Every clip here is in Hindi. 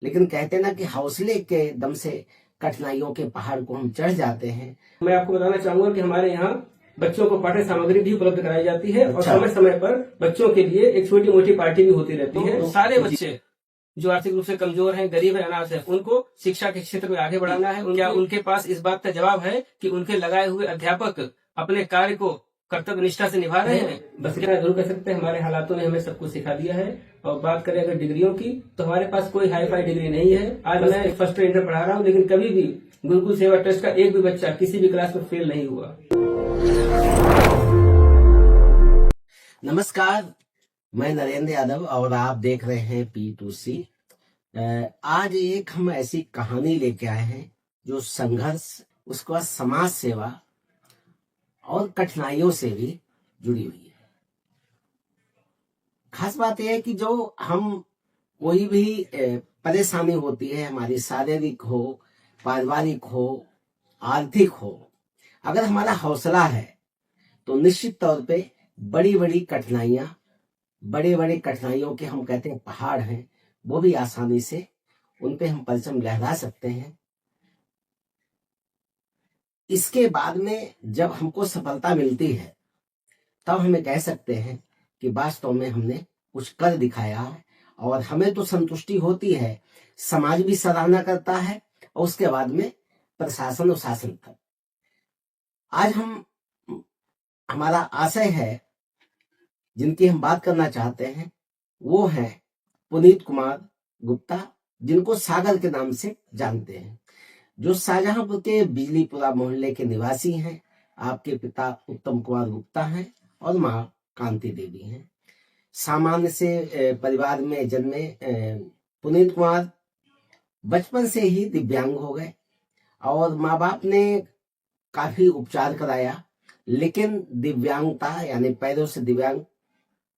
लेकिन कहते ना कि हौसले के दम से कठिनाइयों के पहाड़ को हम चढ़ जाते हैं। मैं आपको बताना चाहूंगा कि हमारे यहाँ बच्चों को पाठ्य सामग्री भी उपलब्ध कराई जाती है। अच्छा। और समय समय पर बच्चों के लिए एक छोटी मोटी पार्टी भी होती रहती है। सारे बच्चे जो आर्थिक रूप से कमजोर हैं, गरीब है, अनाथ है, उनको शिक्षा के क्षेत्र में आगे बढ़ाना है। क्या उनके पास इस बात का जवाब है कि उनके लगाए हुए अध्यापक अपने कार्य को कर्तव्य निष्ठा से निभा रहे हैं? बस इतना जरूर कह सकते हैं, हमारे हालातों ने हमें सब कुछ सिखा दिया है। और बात करें अगर डिग्रियों की, तो हमारे पास कोई हाई फाई डिग्री नहीं है। आज मैं फर्स्ट इंटर पढ़ा रहा हूँ, लेकिन कभी भी गुरुकुल सेवा ट्रस्ट का एक भी बच्चा किसी भी क्लास में फेल नहीं हुआ। नमस्कार, मैं नरेंद्र यादव और आप देख रहे हैं P2C। आज एक हम ऐसी कहानी लेके आए हैं जो संघर्ष, उसके बाद समाज सेवा और कठिनाइयों से भी जुड़ी हुई है। खास बात यह है कि जो हम कोई भी परेशानी होती है, हमारी शारीरिक हो, पारिवारिक हो, आर्थिक हो, अगर हमारा हौसला है तो निश्चित तौर पे बड़ी बड़ी कठिनाइयां, बड़े बड़े कठिनाइयों के हम कहते हैं पहाड़ हैं, वो भी आसानी से उन पे हम परचम लहरा सकते हैं। इसके बाद में जब हमको सफलता मिलती है तब हमें कह सकते हैं कि वास्तव में हमने कुछ कर दिखाया है, और हमें तो संतुष्टि होती है, समाज भी सराहना करता है, और उसके बाद में प्रशासन और शासन तक। आज हमारा आशय है, जिनकी हम बात करना चाहते हैं, वो हैं पुनीत कुमार गुप्ता, जिनको सागर के नाम से जानते हैं, जो शाहजहांपुर के बिजलीपुरा मोहल्ले के निवासी हैं। आपके पिता उत्तम कुमार गुप्ता हैं और मां कांति देवी हैं। सामान्य से परिवार में जन्मे पुनीत कुमार बचपन से ही दिव्यांग हो गए, और माँ बाप ने काफी उपचार कराया, लेकिन दिव्यांगता यानी पैरों से दिव्यांग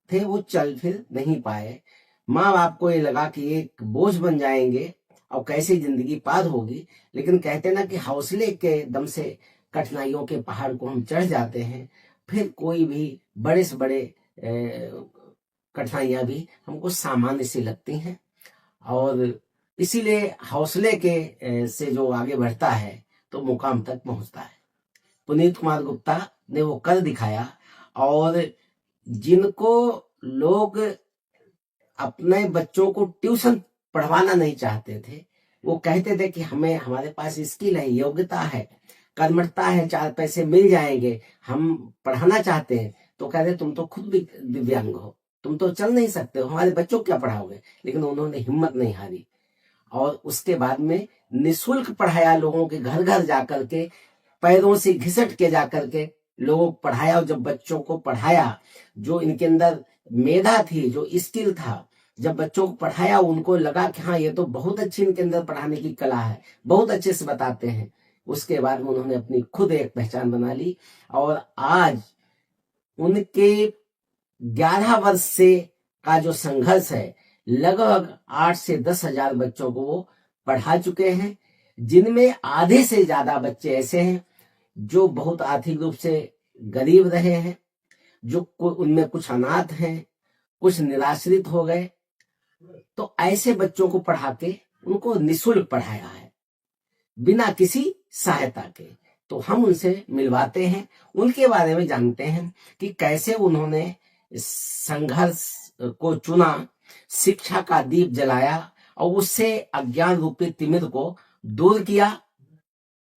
थे, वो चल फिर नहीं पाए। माँ बाप को ये लगा कि ये एक बोझ बन जाएंगे और कैसे जिंदगी पार होगी। लेकिन कहते ना कि हौसले के दम से कठिनाइयों के पहाड़ को हम चढ़ जाते हैं, फिर कोई भी बड़े से बड़े कठिनाइयां भी हमको सामान्य से लगती हैं। और इसीलिए हौसले के से जो आगे बढ़ता है तो मुकाम तक पहुंचता है। पुनीत कुमार गुप्ता ने वो कर दिखाया, और जिनको लोग अपने बच्चों को ट्यूशन पढ़वाना नहीं चाहते थे, वो कहते थे कि हमें, हमारे पास स्किल है, योग्यता है, कर्मठता है, 4 पैसे मिल जाएंगे, हम पढ़ाना चाहते हैं, तो कहते तुम तो खुद भी दिव्यांग हो, तुम तो चल नहीं सकते हो, हमारे बच्चों को क्या पढ़ाओगे। लेकिन उन्होंने हिम्मत नहीं हारी, और उसके बाद में निःशुल्क पढ़ाया, लोगों के घर घर जाकर के, पैरों से घिसट के जाकर के लोगों को पढ़ाया। और जब बच्चों को पढ़ाया, जो इनके अंदर मेधा थी, जो स्किल था, जब बच्चों को पढ़ाया, उनको लगा कि हाँ, ये तो बहुत अच्छी इनके अंदर पढ़ाने की कला है, बहुत अच्छे से बताते हैं। उसके बाद में उन्होंने अपनी खुद एक पहचान बना ली, और आज उनके 11 वर्ष से का जो संघर्ष है, लगभग 8 से 10 हजार बच्चों को वो पढ़ा चुके हैं, जिनमें आधे से ज्यादा बच्चे ऐसे हैं जो बहुत आर्थिक रूप से गरीब रहे हैं, जो उनमें कुछ अनाथ हैं, कुछ निराश्रित हो गए। तो ऐसे बच्चों को पढ़ा के उनको निःशुल्क पढ़ाया है, बिना किसी सहायता के। तो हम उनसे मिलवाते हैं, उनके बारे में जानते हैं कि कैसे उन्होंने संघर्ष को चुना, शिक्षा का दीप जलाया, और उससे अज्ञान रूपी तिमिर को दूर किया।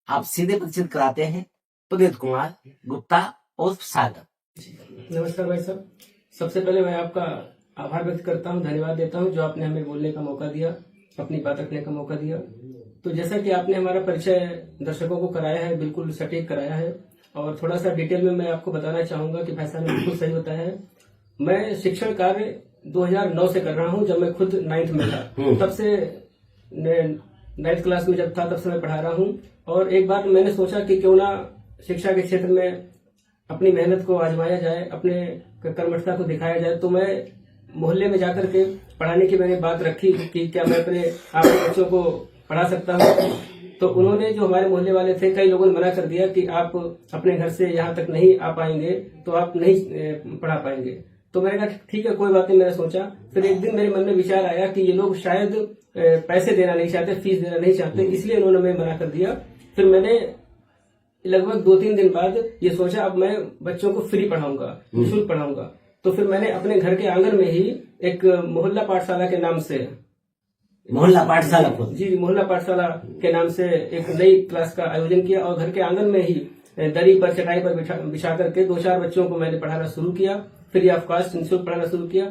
आप सीधे परिचित कराते हैं पुनीत कुमार गुप्ता और सागर। नमस्कार भाई साहब, सबसे पहले मैं आपका आभार व्यक्त करता हूं, धन्यवाद देता हूं, जो आपने हमें बोलने का मौका दिया, अपनी बात रखने का मौका दिया। तो जैसा कि आपने हमारा परिचय दर्शकों को कराया है, बिल्कुल सटीक कराया है, और थोड़ा सा डिटेल में मैं आपको बताना चाहूंगा कि फैसला बिल्कुल सही होता है। मैं शिक्षण कार्य 2009 से कर रहा हूं, जब मैं खुद 9th में था, तब से 9th क्लास में जब था, तब से मैं पढ़ा रहा हूं। और एक बार मैंने सोचा कि क्यों ना शिक्षा के क्षेत्र में अपनी मेहनत को आजमाया जाए, अपने कर्मठता को दिखाया जाए। तो मैं मोहल्ले में जाकर के पढ़ाने की मैंने बात रखी कि क्या मैं आपके बच्चों को पढ़ा सकता हूँ। तो उन्होंने, जो हमारे मोहल्ले वाले थे, कई लोगों ने मना कर दिया कि आप अपने घर से यहाँ तक नहीं आ पाएंगे, तो आप नहीं पढ़ा पाएंगे। तो तो मैंने कहा ठीक है कोई बात नहीं, मैंने सोचा। फिर एक दिन मेरे मन में विचार आया कि ये लोग शायद पैसे देना नहीं चाहते, फीस देना नहीं चाहते, इसलिए उन्होंने मैं मना कर दिया। फिर मैंने लगभग 2-3 दिन बाद ये सोचा अब मैं बच्चों को फ्री पढ़ाऊंगा, निःशुल्क पढ़ाऊंगा। तो फिर मैंने अपने घर के आंगन में ही एक मोहल्ला पाठशाला के नाम से, मोहल्ला पाठशाला को जी मोहल्ला पाठशाला के नाम से एक नई क्लास का आयोजन किया और घर के आंगन में ही दरी पर चटाई पर बिछा करके 2-4 बच्चों को मैंने पढ़ाना शुरू किया। फ्री ऑफ कॉस्ट निःशुल्क पढ़ाना शुरू किया।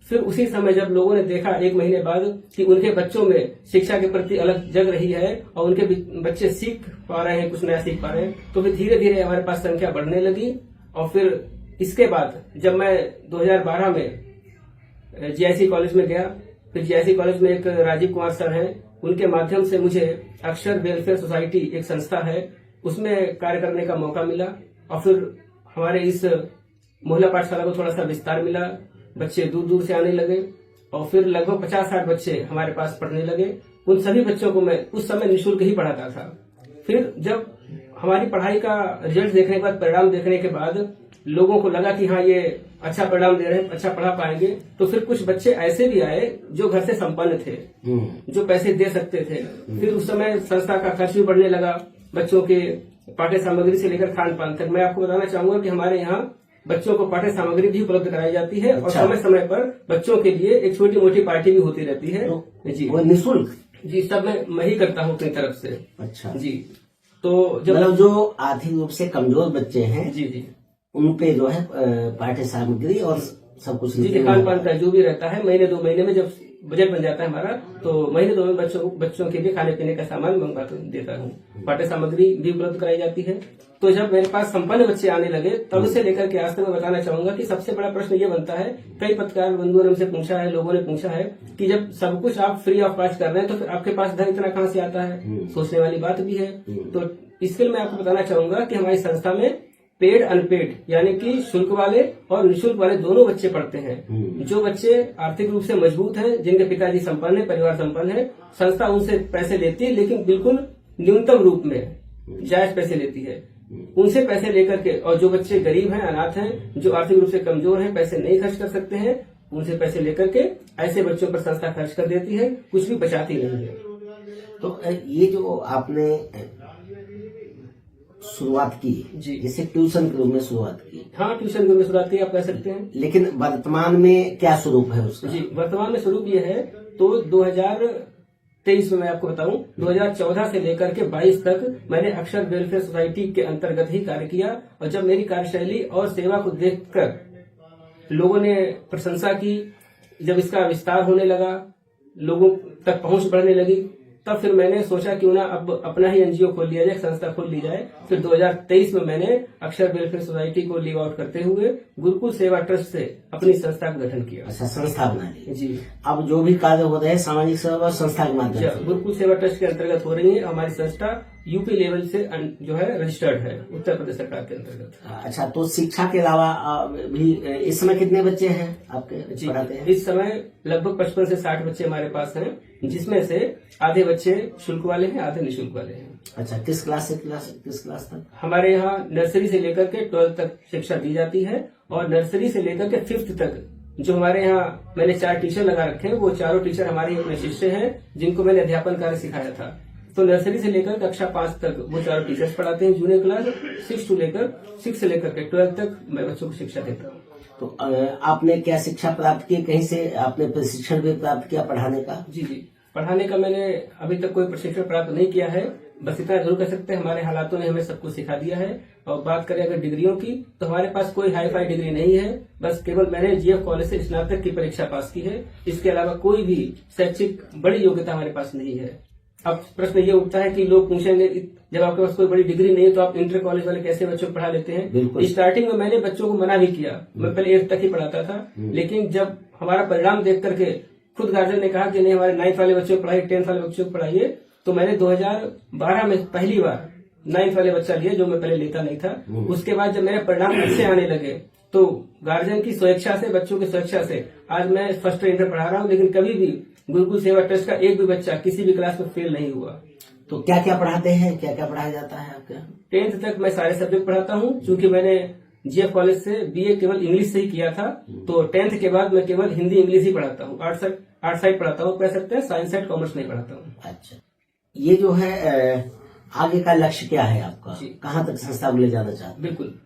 फिर उसी समय जब लोगों ने देखा 1 महीने बाद कि उनके बच्चों में शिक्षा के प्रति अलग जग रही है और उनके बच्चे सीख पा रहे हैं, कुछ नया सीख पा रहे हैं, तो फिर धीरे धीरे हमारे पास संख्या बढ़ने लगी। और फिर इसके बाद जब मैं 2012 में जीआईसी कॉलेज में गया, फिर जीआईसी कॉलेज में एक राजीव कुमार सर हैं, उनके माध्यम से मुझे अक्षर वेलफेयर सोसाइटी एक संस्था है, उसमें कार्य करने का मौका मिला। और फिर हमारे इस मोहल्ला पाठशाला को थोड़ा सा विस्तार मिला, बच्चे दूर दूर से आने लगे और फिर लगभग 50-60 बच्चे हमारे पास पढ़ने लगे। उन सभी बच्चों को मैं उस समय निःशुल्क ही पढ़ाता था। फिर जब हमारी पढ़ाई का रिजल्ट देखने के बाद, परिणाम देखने के बाद लोगों को लगा कि हाँ ये अच्छा परिणाम दे रहे हैं, अच्छा पढ़ा पाएंगे, तो फिर कुछ बच्चे ऐसे भी आए जो घर से संपन्न थे, जो पैसे दे सकते थे। फिर उस समय संस्था का खर्च भी बढ़ने लगा, बच्चों के पाठ्य सामग्री से लेकर खान पान तक। मैं आपको बताना चाहूंगा कि हमारे यहाँ बच्चों को पाठ्य सामग्री भी उपलब्ध कराई जाती है। और समय समय पर बच्चों के लिए एक छोटी मोटी पार्टी भी होती रहती है। जी वो निःशुल्क? जी सब मैं ही करता हूँ अपनी तरफ से। अच्छा जी। तो जब मतलब जो आर्थिक रूप से कमजोर बच्चे हैं, जी जी उन पे जो है पाठ्य सामग्री और सब कुछ जी खान पान का जो भी रहता है, महीने 2 महीने में जब बजट बन जाता है हमारा, तो महीने 2 में बच्चों के लिए खाने पीने का सामान मंगवा देता हूँ। पाठ्य सामग्री भी उपलब्ध कराई जाती है। तो जब मेरे पास संपन्न बच्चे आने लगे तब से लेकर के आज तक मैं बताना चाहूंगा कि सबसे बड़ा प्रश्न ये बनता है, कई पत्रकार बंधुओं ने हमसे पूछा है, लोगों ने पूछा है कि जब सब कुछ आप फ्री ऑफ कॉस्ट कर रहे हैं तो फिर आपके पास धन इतना कहाँ से आता है? सोचने वाली बात भी है। तो इसके लिए मैं आपको बताना चाहूंगा कि हमारी संस्था में पेड अनपेड यानी कि शुल्क वाले और निःशुल्क वाले दोनों बच्चे पढ़ते हैं। जो बच्चे आर्थिक रूप से मजबूत हैं, जिनके पिताजी संपन्न है, परिवार संपन्न है, संस्था उनसे पैसे लेती है, लेकिन बिल्कुल न्यूनतम रूप में जायज पैसे लेती है। उनसे पैसे लेकर के, और जो बच्चे गरीब हैं, अनाथ हैं, जो आर्थिक रूप से कमजोर हैं, पैसे नहीं खर्च कर सकते हैं, उनसे पैसे लेकर के ऐसे बच्चों पर संस्था खर्च कर देती है, कुछ भी बचाती नहीं है। तो ये जो आपने शुरुआत की जी, इसे ट्यूशन के रूप में शुरुआत की? हाँ ट्यूशन के रूप में शुरुआत की, आप कह सकते हैं। लेकिन वर्तमान में क्या स्वरूप है उसका? जी वर्तमान में स्वरूप ये है, तो 2023 में मैं आपको बताऊं, 2014 से लेकर के 22 तक मैंने अक्षर वेलफेयर सोसाइटी के अंतर्गत ही कार्य किया। और जब मेरी कार्यशैली और सेवा को देखकर लोगों ने प्रशंसा की, जब इसका विस्तार होने लगा, लोगों तक पहुंच बढ़ने लगी, तब फिर मैंने सोचा क्यों ना अब अपना ही एनजीओ खोल लिया जाए, संस्था खोल ली जाए। फिर 2023 में मैंने अक्षर वेलफेयर सोसाइटी को लीव आउट करते हुए गुरुकुल सेवा ट्रस्ट से अपनी संस्था का गठन किया। अच्छा, संस्था बना ली। जी, अब जो भी कार्य हो रहे हैं सामाजिक सेवा संस्था के माध्यम से गुरुकुल सेवा ट्रस्ट के अंतर्गत हो रही है। हमारी संस्था यूपी लेवल से जो है रजिस्टर्ड है, उत्तर प्रदेश सरकार के अंतर्गत। अच्छा, तो शिक्षा के अलावा भी इस समय कितने बच्चे हैं आपके पढ़ाते हैं? इस समय लगभग 55 से 60 बच्चे हमारे पास हैं, जिसमें से आधे बच्चे शुल्क वाले हैं, आधे निःशुल्क वाले हैं। अच्छा, किस क्लास से किस क्लास तक? हमारे यहाँ नर्सरी से लेकर के 12th तक शिक्षा दी जाती है, और नर्सरी से लेकर के 5th तक जो हमारे यहाँ मैंने 4 टीचर लगा रखे हैं, वो चारों टीचर हमारे अपने शिष्य हैं, जिनको मैंने अध्यापन कार्य सिखाया था। तो नर्सरी से लेकर कक्षा 5 तक वो चारों टीचर्स पढ़ाते हैं। जूनियर क्लास 6 से लेकर के 12th तक मैं बच्चों को शिक्षा देता हूँ। तो आपने क्या शिक्षा प्राप्त की? कहीं से आपने प्रशिक्षण भी प्राप्त किया पढ़ाने का? जी, पढ़ाने का मैंने अभी तक कोई प्रशिक्षण प्राप्त नहीं किया है, बस इतना जरूर कह सकते हैं हमारे हालातों ने हमें सब कुछ सिखा दिया है। और बात करें अगर डिग्रियों की, तो हमारे पास कोई हाई फाई डिग्री नहीं है, बस केवल मैंने जीएफ कॉलेज से स्नातक की परीक्षा पास की है। इसके अलावा कोई भी शैक्षिक बड़ी योग्यता हमारे पास नहीं है। अब प्रश्न ये उठता है कि लोग पूछेंगे, जब आपके पास कोई बड़ी डिग्री नहीं है तो आप इंटर कॉलेज वाले कैसे बच्चों को पढ़ा लेते हैं? स्टार्टिंग में मैंने बच्चों को मना भी किया, मैं पहले 8th तक ही पढ़ाता था, लेकिन जब हमारा परिणाम देख करके खुद गार्जियन ने कहा कि नहीं, हमारे 9th वाले बच्चों को पढ़ाइए, 10th वाले बच्चों को पढ़ाइए, तो मैंने 2012 में पहली बार 9th वाले बच्चा लिया, जो मैं पहले लेता नहीं था। उसके बाद जब मेरे परिणाम अच्छे आने लगे, तो गार्जियन की स्वेच्छा से, बच्चों की स्वेच्छा से आज मैं फर्स्ट इंटर पढ़ा रहा हूँ, लेकिन कभी भी गुरुकुल सेवा ट्रस्ट का एक भी बच्चा किसी भी क्लास में फेल नहीं हुआ। तो क्या क्या पढ़ाते हैं, क्या क्या पढ़ाया जाता है आपके? 10th तक मैं सारे सब्जेक्ट पढ़ाता हूँ, क्योंकि मैंने जीएफ कॉलेज से बीए केवल इंग्लिश से ही किया था। तो 10th के बाद मैं केवल हिंदी इंग्लिश ही पढ़ाता हूँ, आर्ट साइड पढ़ाता हूँ, कह सकते हैं साइंस साइड कॉमर्स नहीं पढ़ाता हूँ। अच्छा, ये जो है आगे का लक्ष्य क्या है आपका, कहाँ तक संस्था को ले जाना चाहते हैं? बिल्कुल,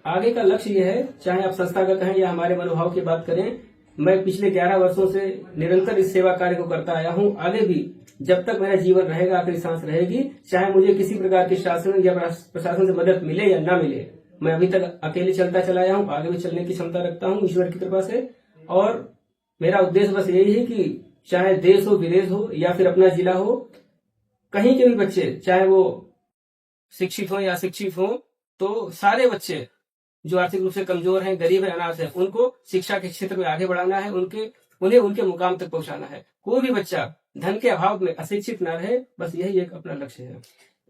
आगे का लक्ष्य ये है, चाहे आप संस्था का कहें या हमारे मनोभाव की बात करें, मैं पिछले 11 वर्षों से निरंतर इस सेवा कार्य को करता आया हूँ। आगे भी जब तक मेरा जीवन रहेगा, आखिरी सांस रहेगी, चाहे मुझे किसी प्रकार के शासन या प्रशासन से मदद मिले या ना मिले, मैं अभी तक अकेले चलता चला आया हूँ, आगे भी चलने की क्षमता रखता हूँ ईश्वर की कृपा से। और मेरा उद्देश्य बस यही है कि चाहे देश हो, विदेश हो या फिर अपना जिला हो, कहीं के भी बच्चे, चाहे वो शिक्षित हो या अशिक्षित हो, तो सारे बच्चे जो आर्थिक रूप से कमजोर हैं, गरीब हैं, अनाथ हैं, उनको शिक्षा के क्षेत्र में आगे बढ़ाना है, उन्हें उनके मुकाम तक पहुंचाना है। कोई भी बच्चा धन के अभाव में अशिक्षित न रहे, बस यही एक अपना लक्ष्य है।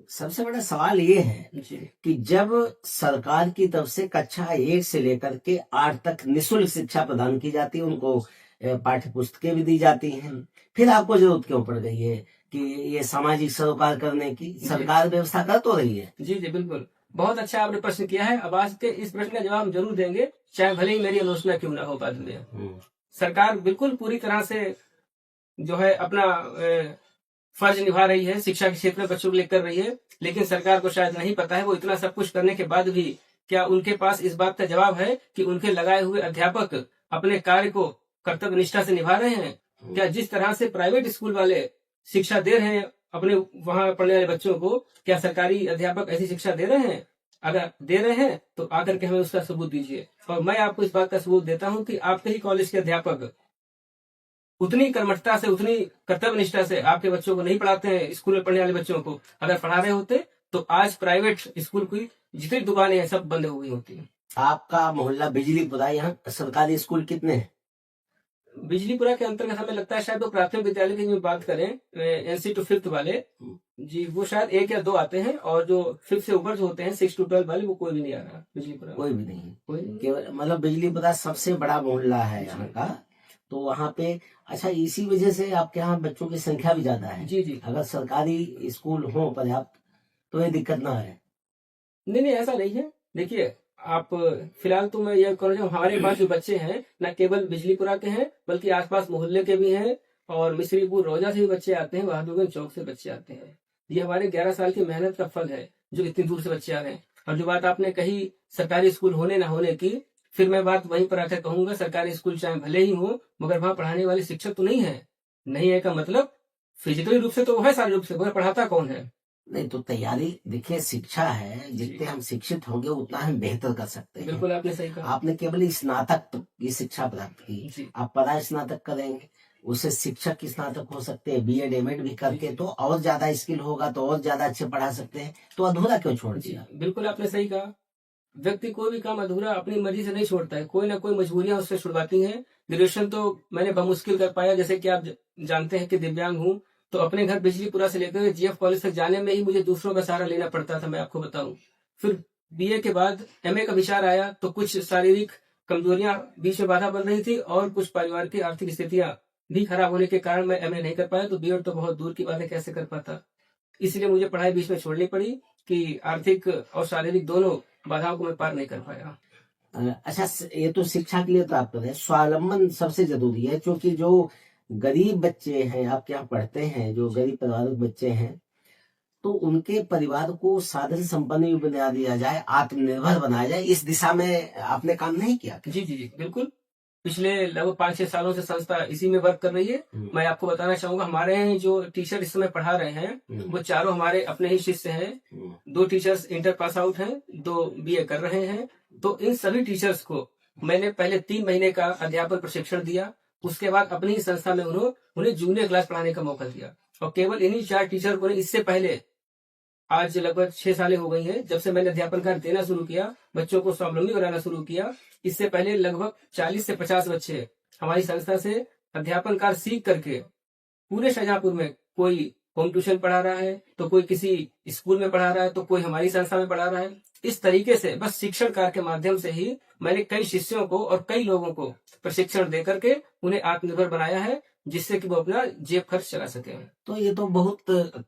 सबसे बड़ा सवाल ये है कि जब सरकार की तरफ से कक्षा 1 से लेकर के 8 तक निःशुल्क शिक्षा प्रदान की जाती है, उनको पाठ्य पुस्तकें भी दी जाती हैं, फिर आपको जरूरत क्यों पड़ गई है कि ये सामाजिक सरोकार करने की? सरकार व्यवस्था कर तो रही है। जी बिल्कुल, बहुत अच्छा आपने प्रश्न किया है। अब आज के इस प्रश्न का जवाब हम जरूर देंगे, चाहे भले ही मेरी आलोचना क्यों ना हो बाद में। सरकार बिल्कुल पूरी तरह से जो है अपना फर्ज निभा रही है, शिक्षा के क्षेत्र में बच्चों को लेकर रही है, लेकिन सरकार को शायद नहीं पता है, वो इतना सब कुछ करने के बाद भी क्या उनके पास इस बात का जवाब है कि उनके लगाए हुए अध्यापक अपने कार्य को कर्तव्य निष्ठा से निभा रहे हैं? क्या जिस तरह से प्राइवेट स्कूल वाले शिक्षा दे रहे हैं अपने वहां पढ़ने वाले बच्चों को, क्या सरकारी अध्यापक ऐसी शिक्षा दे रहे हैं? अगर दे रहे हैं तो आकर के हमें उसका सबूत दीजिए। और मैं आपको इस बात का सबूत देता हूं कि आपके ही कॉलेज के अध्यापक उतनी कर्मठता से, उतनी कर्तव्य निष्ठा से आपके बच्चों को नहीं पढ़ाते हैं। स्कूल में पढ़ने वाले बच्चों को अगर पढ़ा रहे होते तो आज प्राइवेट स्कूल की जितनी दुकानें हैं सब बंद हो गई होती। आपका मोहल्ला बिजलीपुरा, यहाँ सरकारी स्कूल कितने हैं? बिजलीपुरा के अंतर्गत हमें लगता है शायद वो प्राथमिक विद्यालय की बात करें, NC to 5th वाले जी, वो शायद 1 या 2 आते हैं, और जो 5th से ऊपर जो होते हैं 6 to 12 वाले, वो कोई भी नहीं आ रहा बिजलीपुरा। कोई भी नहीं, केवल मतलब बिजलीपुरा सबसे बड़ा मोहल्ला है यहाँ का, तो वहाँ पे अच्छा, इसी वजह से आपके यहाँ बच्चों की संख्या भी ज्यादा है। जी। अगर सरकारी स्कूल हो पर्याप्त तो ये दिक्कत ना है। नहीं, ऐसा नहीं है। देखिए, आप फिलहाल तो मैं ये कहूँ, हमारे पास जो बच्चे हैं न केवल बिजलीपुरा के हैं, बल्कि आसपास मोहल्ले के भी हैं, और मिश्रीपुर रोजा से भी बच्चे आते हैं, बहादुरगंज चौक से बच्चे आते हैं। ये हमारे 11 साल की मेहनत का फल है जो इतनी दूर से बच्चे आ रहे हैं। और जो बात आपने कही सरकारी स्कूल होने ना होने की, फिर मैं बात वहीं पर आकर कहूंगा, सरकारी स्कूल चाहे भले ही हो, मगर वहां पढ़ाने वाले शिक्षक तो नहीं है। नहीं है का मतलब फिजिकली रूप से तो वो है, शारीरिक रूप से, मगर पढ़ाता कौन है? नहीं तो तैयारी, देखिए शिक्षा है, जितने हम शिक्षित होंगे उतना हम बेहतर कर सकते हैं। बिल्कुल, आपने सही कहा। आपने केवल स्नातक की शिक्षा प्राप्त की, आप पढ़ा स्नातक करेंगे, उससे शिक्षक की स्नातक हो सकते हैं, BEd MAd भी करके तो और ज्यादा स्किल होगा, तो और ज्यादा अच्छे पढ़ा सकते हैं। तो अधूरा क्यों छोड़ दिया? बिल्कुल आपने सही कहा। व्यक्ति कोई भी काम अधूरा अपनी मर्जी से नहीं छोड़ता है, कोई ना कोई मजबूरियां उससे छुड़वाती हैं। ग्रेजुएशन तो मैंने बमुश्किल कर पाया, जैसे कि आप जानते हैं कि दिव्यांग हूँ, तो अपने घर बिजलीपुरा से लेकर GF कॉलेज तक जाने में ही मुझे दूसरों का सहारा लेना पड़ता था, मैं आपको बताऊं। फिर BA के बाद MA का विचार आया तो कुछ शारीरिक कमजोरियां बीच में बाधा बन रही थी, और कुछ परिवार की आर्थिक स्थितियां भी खराब होने के कारण मैं MA नहीं कर पाया, तो B.Ed तो बहुत दूर की बात है, कैसे कर पाता। इसलिए मुझे पढ़ाई बीच में छोड़नी पड़ी कि आर्थिक और शारीरिक दोनों बाधाओं को मैं पार नहीं कर पाया। अच्छा, ये तो शिक्षा के लिए तो आप करें, स्वावलंबन सबसे जरूरी है, क्योंकि जो गरीब बच्चे हैं आपके यहाँ पढ़ते हैं, जो गरीब परिवार के बच्चे हैं, तो उनके परिवार को साधन संपन्न बना दिया जाए, आत्मनिर्भर बनाया जाए, इस दिशा में आपने काम नहीं किया? जी बिल्कुल। पिछले लगभग 5-6 सालों से संस्था इसी में वर्क कर रही है। मैं आपको बताना चाहूंगा, हमारे यहाँ जो टीचर इस समय पढ़ा रहे हैं वो चारों हमारे अपने ही शिष्य हैं। 2 टीचर्स इंटर पास आउट हैं, 2 BA कर रहे हैं। तो इन सभी टीचर्स को मैंने पहले 3 महीने का अध्यापन प्रशिक्षण दिया, उसके बाद अपनी ही संस्था में उन्हें जूनियर क्लास पढ़ाने का मौका दिया। और केवल इन्हीं 4 टीचर को, इससे पहले आज लगभग 6 सालें हो गई हैं जब से मैंने अध्यापन कार्य देना शुरू किया, बच्चों को स्वावलंबी बनाना शुरू किया। इससे पहले लगभग 40 से 50 बच्चे हमारी संस्था से अध्यापन कार्य सीख करके पूरे शाहजहांपुर में, कोई होम ट्यूशन पढ़ा रहा है, तो कोई किसी स्कूल में पढ़ा रहा है, तो कोई हमारी संस्था में पढ़ा रहा है। इस तरीके से बस शिक्षण कार्य के माध्यम से ही मैंने कई शिष्यों को और कई लोगों को प्रशिक्षण दे करके उन्हें आत्मनिर्भर बनाया है, जिससे कि वो अपना जेब खर्च चला सके। तो ये तो बहुत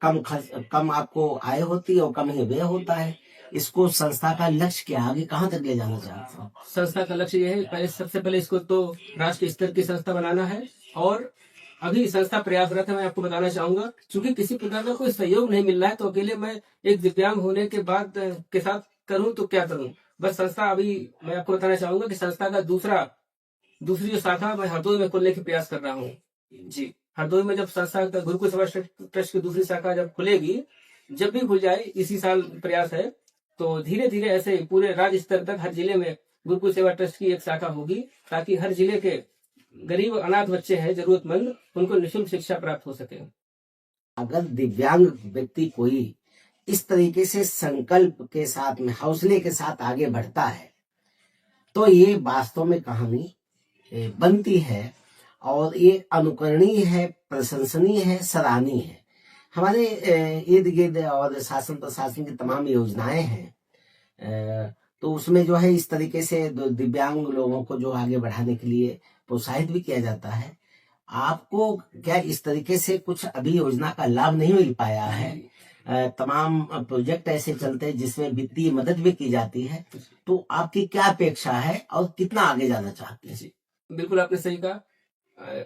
कम आपको आय होती है और कम ही व्यय होता है, इसको संस्था का लक्ष्य क्या आगे कहाँ तक ले जाना चाहते हो? संस्था का लक्ष्य यह है, पहले सबसे पहले इसको तो राष्ट्रीय स्तर की संस्था बनाना है। और अभी संस्था प्रयासरत है, मैं आपको बताना चाहूंगा। क्योंकि किसी प्रकार का कोई सहयोग नहीं मिल रहा है, तो अकेले मैं एक दिव्यांग होने के बाद के साथ करूं तो क्या करूं। बस संस्था अभी मैं आपको बताना चाहूंगा कि संस्था का दूसरी जो शाखा मैं हरदोई में खोलने की प्रयास कर रहा हूँ जी। हरदोई में जब संस्था का गुरुकुल सेवा ट्रस्ट की दूसरी शाखा जब खुलेगी, जब भी खुल जाए, इसी साल प्रयास है, तो धीरे धीरे ऐसे पूरे राज्य स्तर तक हर जिले में गुरुकुल सेवा ट्रस्ट की एक शाखा होगी, ताकि हर जिले के गरीब अनाथ बच्चे हैं जरूरतमंद, उनको निःशुल्क शिक्षा प्राप्त हो सके। अगर दिव्यांग व्यक्ति कोई इस तरीके से संकल्प के साथ में हौसले के साथ आगे बढ़ता है, तो ये वास्तव में कहानी बनती है और ये अनुकरणीय है, प्रशंसनीय है, सराहनीय है। हमारे इर्द गिर्द और शासन प्रशासन की तमाम योजनाएं हैं, तो उसमें जो है इस तरीके से दिव्यांग लोगों को जो आगे बढ़ाने के लिए प्रोत्साहित भी किया जाता है। आपको क्या इस तरीके से कुछ अभी योजना का लाभ नहीं मिल पाया है? तमाम प्रोजेक्ट ऐसे चलते हैं जिसमें वित्तीय मदद भी की जाती है, तो आपकी क्या अपेक्षा है और कितना आगे जाना चाहते हैं? बिल्कुल आपने सही कहा।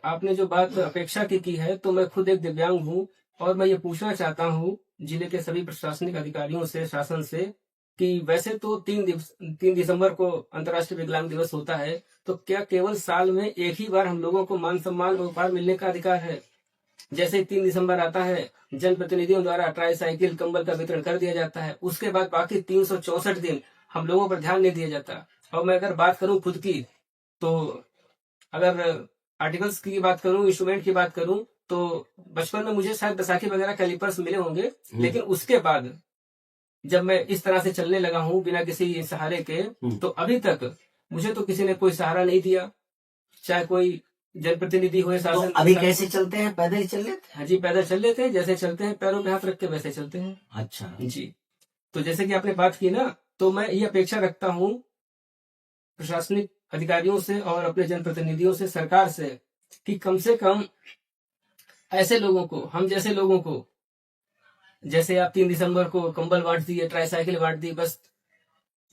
आपने जो बात अपेक्षा की है, तो मैं खुद एक दिव्यांग हूँ और मैं ये पूछना चाहता हूँ जिले के सभी प्रशासनिक अधिकारियों से, शासन से, कि वैसे तो 3 दिसंबर को अंतर्राष्ट्रीय विकलांग दिवस होता है, तो क्या केवल साल में एक ही बार हम लोगों को मान सम्मान और उपहार मिलने का अधिकार है? जैसे 3 दिसंबर आता है, जनप्रतिनिधियों द्वारा ट्राईसाइकिल, कंबल का वितरण कर दिया जाता है। उसके बाद बाकी 364 दिन हम लोगों पर ध्यान नहीं दिया जाता। और मैं अगर बात करूं खुद की, तो अगर आर्टिकल्स की बात करूं, इंस्ट्रूमेंट की बात करूं, तो बचपन में मुझे शायद बैसाखी वगैरह कैलिपर्स मिले होंगे, लेकिन उसके बाद जब मैं इस तरह से चलने लगा हूं बिना किसी सहारे के, तो अभी तक मुझे तो किसी ने कोई सहारा नहीं दिया, चाहे कोई जनप्रतिनिधि हो, शासन। तो अभी कैसे चलते हैं? पैदल ही चल लेते हैं? हाँ जी, पैदल चल लेते हैं, जैसे चलते हैं पैरों पे हाथ रख के वैसे चलते हैं। अच्छा जी। तो जैसे कि आपने बात की ना, तो मैं ये अपेक्षा रखता हूँ प्रशासनिक अधिकारियों से और अपने जनप्रतिनिधियों से, सरकार से, कि कम से कम ऐसे लोगों को, हम जैसे लोगों को, जैसे आप 3 दिसंबर को कंबल बांट दिए, ट्राईसाइकिल बांट दी, बस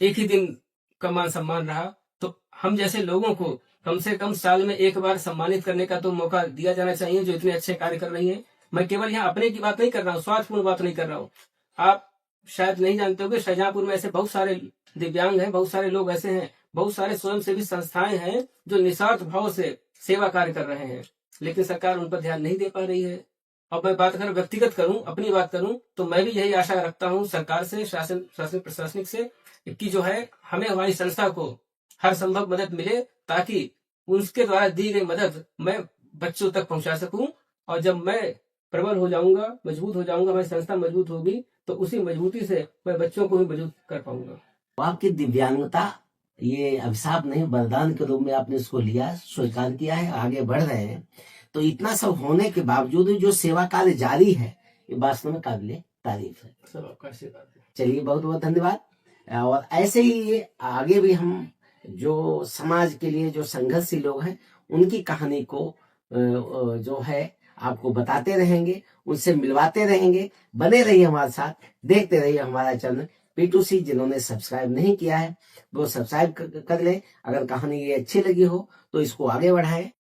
एक ही दिन का मान सम्मान रहा, तो हम जैसे लोगों को कम से कम साल में एक बार सम्मानित करने का तो मौका दिया जाना चाहिए, जो इतने अच्छे कार्य कर रही है। मैं केवल यहाँ अपने की बात नहीं कर रहा हूँ, स्वार्थपूर्ण बात नहीं कर रहा हूँ। आप शायद नहीं जानते होंगे, शाहजहांपुर में ऐसे बहुत सारे दिव्यांग हैं, बहुत सारे लोग ऐसे हैं, बहुत सारे स्वयंसेवी संस्थाएं हैं जो निस्वार्थ भाव से सेवा कार्य कर रहे हैं, लेकिन सरकार उन पर ध्यान नहीं दे पा रही है। अब मैं बात अगर व्यक्तिगत करूं, अपनी बात करूं, तो मैं भी यही आशा रखता हूं सरकार से, शासन प्रशासनिक से, कि जो है हमें हमारी संस्था को हर संभव मदद मिले, ताकि उसके द्वारा दी गई मदद मैं बच्चों तक पहुंचा सकूं। और जब मैं प्रबल हो जाऊंगा, मजबूत हो जाऊंगा, हमारी संस्था मजबूत होगी, तो उसी मजबूती से मैं बच्चों को भी मजबूत कर पाऊंगा। आपकी दिव्यांगता ये अभिशाप नहीं, वरदान के रूप में आपने इसको लिया, स्वीकार किया है, आगे बढ़ रहे हैं। तो इतना सब होने के बावजूद जो सेवा कार्य जारी है, ये वास्तव में काबिले तारीफ है। सब आपका आशीर्वाद है। चलिए, बहुत बहुत धन्यवाद। और ऐसे ही आगे भी हम जो समाज के लिए जो संघर्षी लोग हैं, उनकी कहानी को जो है आपको बताते रहेंगे, उनसे मिलवाते रहेंगे। बने रहिए हमारे साथ, देखते रहिए हमारा चैनल P2C। जिन्होंने सब्सक्राइब नहीं किया है वो सब्सक्राइब कर ले। अगर कहानी ये अच्छी लगी हो तो इसको आगे बढ़ाएं।